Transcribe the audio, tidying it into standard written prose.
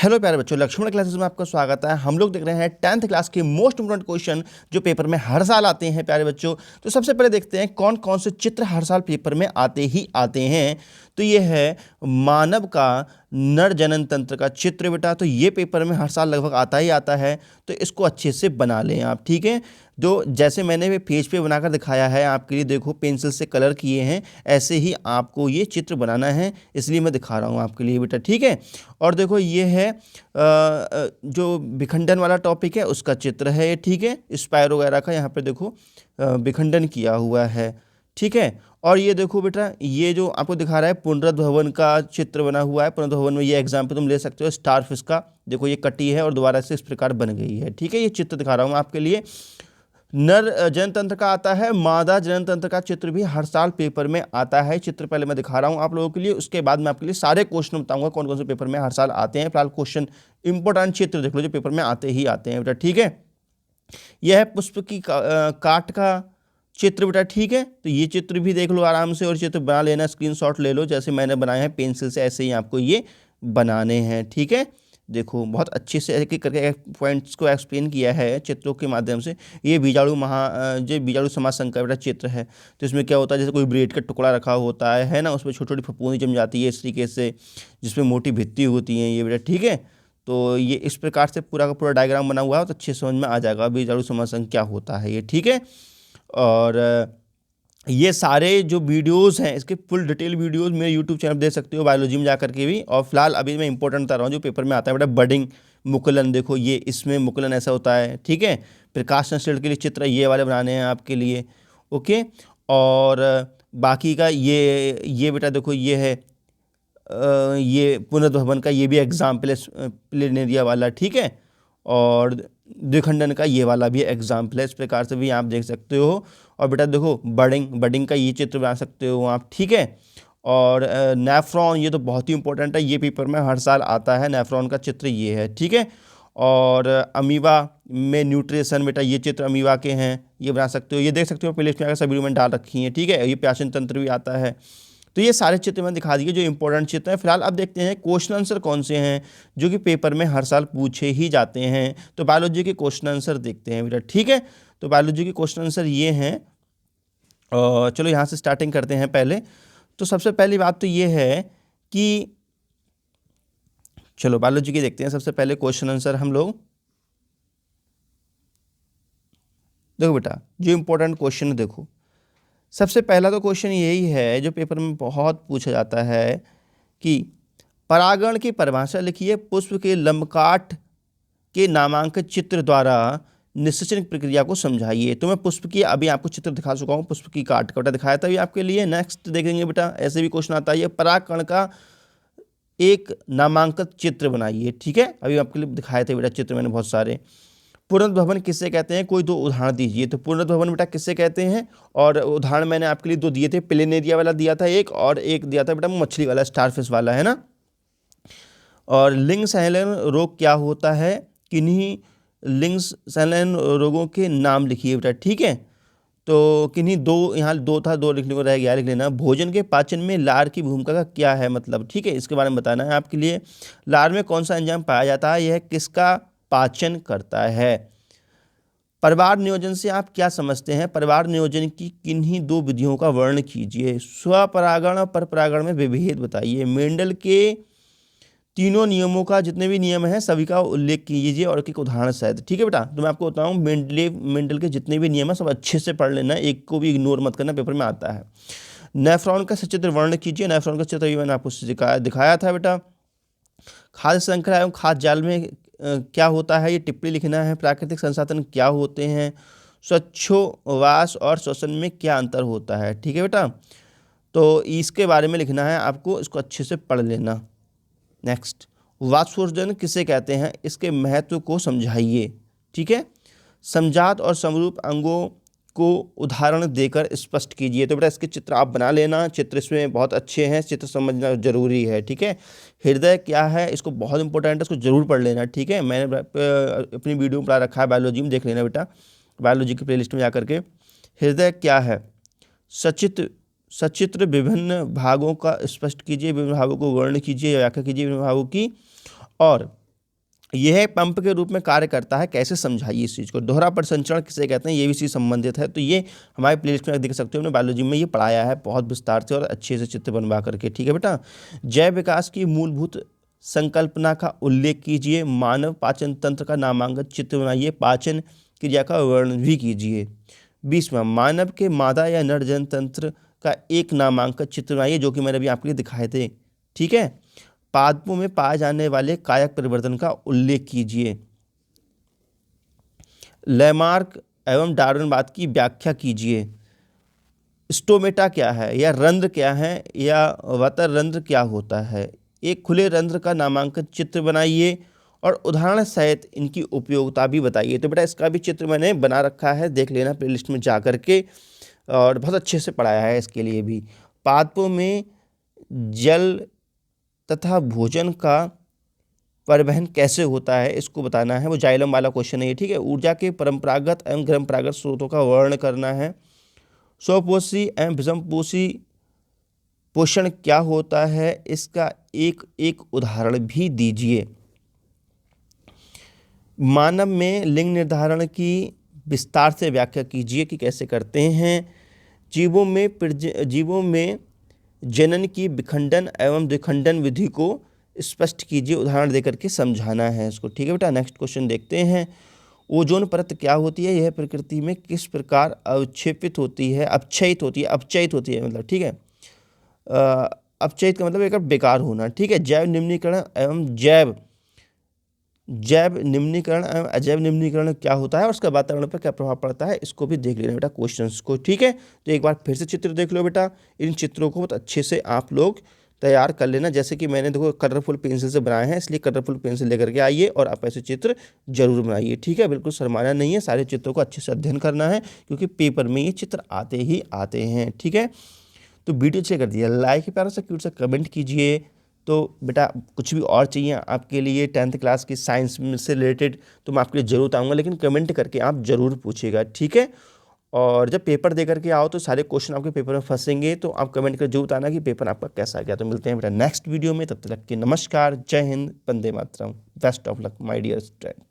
Hello प्यारे बच्चों, Lakshman classes में आपका स्वागत है। हम लोग देख रहे हैं 10th क्लास के मोस्ट इंपोर्टेंट क्वेश्चन जो पेपर में हर साल आते हैं प्यारे बच्चों। तो सबसे पहले देखते हैं कौन कौन से चित्र हर साल पेपर में आते ही आते हैं। तो ये है मानव का नर जनन तंत्र का चित्र बेटा। तो ये पेपर में हर साल लगभग आता ही आता है, तो इसको अच्छे से बना लें आप, ठीक है। जो जैसे मैंने पेज पे बनाकर दिखाया है आपके लिए, देखो पेंसिल से कलर किए हैं, ऐसे ही आपको ये चित्र बनाना है, इसलिए मैं दिखा रहा हूँ आपके लिए बेटा, ठीक है। और देखो ये है जो विखंडन वाला टॉपिक है उसका चित्र है ये, ठीक है। स्पाइरो वगैरह का यहाँ पे देखो विखंडन किया हुआ है, ठीक है। और ये देखो बेटा, ये जो आपको दिखा रहा है पुनरुद्भवन का चित्र बना हुआ है। पुनरुद्भवन में ये एग्जाम्पल तुम ले सकते हो स्टार फिश का, देखो ये कटी है और दोबारा से इस प्रकार बन गई है, ठीक है। ये चित्र दिखा रहा हूँ आपके लिए। नर जनतंत्र का आता है, मादा जनतंत्र का चित्र भी हर साल पेपर में आता है। चित्र पहले मैं दिखा रहा हूँ आप लोगों के लिए, उसके बाद मैं आपके लिए सारे क्वेश्चन बताऊंगा कौन कौन से पेपर में हर साल आते हैं। फिलहाल क्वेश्चन इंपॉर्टेंट चित्र देख लो जो पेपर में आते ही आते हैं बेटा, ठीक है। यह है पुष्प की काट का चित्र बेटा, ठीक है। तो ये चित्र भी देख लो आराम से और चित्र बना लेना, स्क्रीनशॉट ले लो जैसे मैंने बनाए हैं पेंसिल से, ऐसे ही आपको ये बनाने हैं, ठीक है। देखो बहुत अच्छे से एक एक करके पॉइंट्स को एक्सप्लेन किया है चित्रों के माध्यम से। ये बीजाणु समाज संघ का बेटा चित्र है। तो इसमें क्या होता है, जैसे कोई ब्रेड का टुकड़ा रखा होता है ना, उसमें छोटी छोटी फफूंदी जम जाती है इस तरीके से, जिसमें मोटी भित्ती होती हैं ये बेटा, ठीक है। तो ये इस प्रकार से पूरा का पूरा डायग्राम बना हुआ है, तो अच्छे समझ में आ जाएगा बीजाणु समाज संघ क्या होता है ये, ठीक है। और ये सारे जो वीडियोस हैं इसके फुल डिटेल वीडियोस मेरे यूट्यूब चैनल दे सकते हो, बायोलॉजी में जाकर के भी। और फिलहाल अभी मैं इंपॉर्टेंट बता रहा हूँ जो पेपर में आता है बेटा, बडिंग मुकुलन। देखो ये इसमें मुकुलन ऐसा होता है, ठीक है। प्रकाश संश्लेषण के लिए चित्र ये वाले बनाने हैं आपके लिए, ओके। और बाकी का ये बेटा देखो ये है ये पुनर्भवन का, ये भी एग्जाम्पल है प्लेनेरिया वाला, ठीक है। और द्विखंडन का ये वाला भी एग्जाम्पल है, इस प्रकार से भी आप देख सकते हो। और बेटा देखो बडिंग का ये चित्र बना सकते हो आप, ठीक है। और नेफ्रॉन, ये तो बहुत ही इंपॉर्टेंट है, ये पेपर में हर साल आता है। नेफ्रॉन का चित्र ये है, ठीक है। और अमीबा में न्यूट्रिशन बेटा, ये चित्र अमीबा के हैं, ये बना सकते हो, ये देख सकते हो प्लेलिस्ट में आकर सभी में डाल रखी हैं, ठीक है। ये पाचन तंत्र भी आता है। तो ये सारे चित्र मैंने दिखा दिए जो इंपॉर्टेंट चित्र हैं। फिलहाल अब देखते हैं क्वेश्चन आंसर कौन से हैं जो कि पेपर में हर साल पूछे ही जाते हैं। तो बायोलॉजी के क्वेश्चन आंसर देखते हैं बेटा, ठीक है। तो बायोलॉजी के क्वेश्चन आंसर ये हैं, और चलो यहाँ से स्टार्टिंग करते हैं पहले। तो सबसे पहली बात तो ये है कि चलो बायोलॉजी की देखते हैं सबसे पहले क्वेश्चन आंसर हम लोग। देखो बेटा जो इंपॉर्टेंट क्वेश्चन है, देखो सबसे पहला तो क्वेश्चन यही है जो पेपर में बहुत पूछा जाता है कि परागण की परिभाषा लिखिए, पुष्प के लंबकाट के नामांकित चित्र द्वारा निषेचन प्रक्रिया को समझाइए। तो मैं पुष्प की अभी आपको चित्र दिखा चुका हूँ, पुष्प की काट का बेटा दिखाया था अभी आपके लिए। नेक्स्ट देखेंगे बेटा, ऐसे भी क्वेश्चन आता है, परागकण का एक नामांकित चित्र बनाइए, ठीक है। अभी आपके लिए दिखाए थे बेटा चित्र मैंने बहुत सारे। पुनरुद्भवन किससे कहते हैं, कोई दो उदाहरण दीजिए। तो पुनरुद्भवन बेटा किससे कहते हैं, और उदाहरण मैंने आपके लिए दो दिए थे, प्लेनेरिया वाला दिया था एक, और एक दिया था बेटा मछली वाला, स्टारफिश वाला, है ना। और लिंग संलयन रोग क्या होता है, किन्हीं लिंग संलयन रोगों के नाम लिखिए बेटा, ठीक है। तो किन्हीं दो, यहाँ दो था, दो लिखने को रह गया, लिख लेना। भोजन के पाचन में लार की भूमिका का क्या है मतलब, ठीक है, इसके बारे में बताना है आपके लिए। लार में कौन सा एंजाइम पाया जाता है, यह किसका पाचन करता है। परिवार नियोजन से आप क्या समझते हैं, परिवार नियोजन की किन्हीं दो विधियों का वर्णन कीजिए। स्वपरागण और परपरागण में विभेद बताइए। मेंडल के तीनों नियमों का, जितने भी नियम हैं सभी का उल्लेख कीजिए और एक उदाहरण सहित, ठीक है बेटा। तो मैं आपको बताऊं मेंडल के जितने भी नियम हैं सब अच्छे से पढ़ लेना, एक को भी इग्नोर मत करना, पेपर में आता है। नेफ्रॉन का सचित्र वर्णन कीजिए। नेफ्रॉन का चित्र भी मैंने आपको दिखाया था बेटा। खाद्य श्रृंखला एवं खाद्य जाल में क्या होता है, ये टिप्पणी लिखना है। प्राकृतिक संसाधन क्या होते हैं, स्वच्छोवास और श्वसन में क्या अंतर होता है, ठीक है बेटा। तो इसके बारे में लिखना है आपको, इसको अच्छे से पढ़ लेना। नेक्स्ट, वाष्पोत्सर्जन किसे कहते हैं, इसके महत्व को समझाइए, ठीक है। समजात और समरूप अंगों को उदाहरण देकर स्पष्ट कीजिए। तो बेटा इसके चित्र आप बना लेना, चित्र इसमें बहुत अच्छे हैं, चित्र समझना जरूरी है, ठीक है। हृदय क्या है, इसको बहुत इंपॉर्टेंट है, इसको जरूर पढ़ लेना, ठीक है। मैंने अपनी वीडियो में पढ़ा रखा है, बायोलॉजी में देख लेना बेटा, बायोलॉजी की प्लेलिस्ट में जाकर के। हृदय क्या है, सचित्र विभिन्न भागों का स्पष्ट कीजिए, विभिन्न भागों को वर्ण कीजिए, व्याख्या कीजिए विभिन्न भागों की। और यह पंप के रूप में कार्य करता है, कैसे समझाइए इस चीज़ को। दोहरा परिसंचरण किसे कहते हैं, ये भी चीज़ संबंधित है। तो ये हमारे प्लेलिस्ट में देख सकते हो, हमने बायोलॉजी में ये पढ़ाया है बहुत विस्तार से और अच्छे से चित्र बनवा करके। ठीक है बेटा। जैव विकास की मूलभूत संकल्पना का उल्लेख कीजिए। मानव पाचन तंत्र का नामांकित चित्र बनाइए। पाचन क्रिया का वर्णन भी कीजिए। 20वां, मानव के मादा या नर जनतंत्र का एक नामांकित चित्र बनाइए, जो कि मैंने अभी आपके लिए दिखाए थे। ठीक है। पादपों में पाए जाने वाले कायक परिवर्तन का उल्लेख कीजिए। लैमार्क एवं डार्विनवाद की व्याख्या कीजिए। स्टोमेटा क्या है, या रंध्र क्या है, या वतर रंध्र क्या होता है। एक खुले रंध्र का नामांकित चित्र बनाइए और उदाहरण सहित इनकी उपयोगिता भी बताइए। तो बेटा इसका भी चित्र मैंने बना रखा है, देख लेना प्लेलिस्ट में जा करके, और बहुत अच्छे से पढ़ाया है इसके लिए भी। पादपों में जल तथा भोजन का परिवहन कैसे होता है, इसको बताना है। वो जाइलम वाला क्वेश्चन है ये। ठीक है। ऊर्जा के परंपरागत एवं परंपरागत स्रोतों का वर्णन करना है। स्वपोषी एवं विषमपोषी पोषण क्या होता है, इसका एक एक उदाहरण भी दीजिए। मानव में लिंग निर्धारण की विस्तार से व्याख्या कीजिए कि कैसे करते हैं। जीवों में जनन की विखंडन एवं द्विखंडन विधि को स्पष्ट कीजिए, उदाहरण देकर के समझाना है इसको। ठीक है बेटा। नेक्स्ट क्वेश्चन देखते हैं। ओजोन परत क्या होती है, यह प्रकृति में किस प्रकार अपक्षयित होती है मतलब। ठीक है। अपक्षयित का मतलब एक बेकार होना। ठीक है। जैव निम्नीकरण एवं अजैव निम्नीकरण क्या होता है और उसका वातावरण पर क्या प्रभाव पड़ता है, इसको भी देख लेना बेटा क्वेश्चंस को। ठीक है। तो एक बार फिर से चित्र देख लो बेटा। इन चित्रों को बहुत अच्छे से आप लोग तैयार कर लेना। जैसे कि मैंने देखो कलरफुल पेंसिल से बनाए हैं, इसलिए कलरफुल पेंसिल लेकर के आइए और आप ऐसे चित्र जरूर बनाइए। ठीक है। बिल्कुल शर्माना नहीं है, सारे चित्रों को अच्छे से अध्ययन करना है, क्योंकि पेपर में ये चित्र आते ही आते हैं। ठीक है। तो वीडियो अच्छे कर दिया, लाइक प्यारा सा क्यूट सा कमेंट कीजिए। तो बेटा कुछ भी और चाहिए आपके लिए 10th क्लास की साइंस से रिलेटेड, तो मैं आपके लिए जरूर आऊँगा, लेकिन कमेंट करके आप जरूर पूछिएगा। ठीक है। और जब पेपर दे करके आओ तो सारे क्वेश्चन आपके पेपर में फंसेंगे, तो आप कमेंट कर जरूर बताना कि पेपर आपका कैसा गया। तो मिलते हैं बेटा नेक्स्ट वीडियो में, तब तक के नमस्कार, जय हिंद, वंदे मातरम, best of luck my dear student.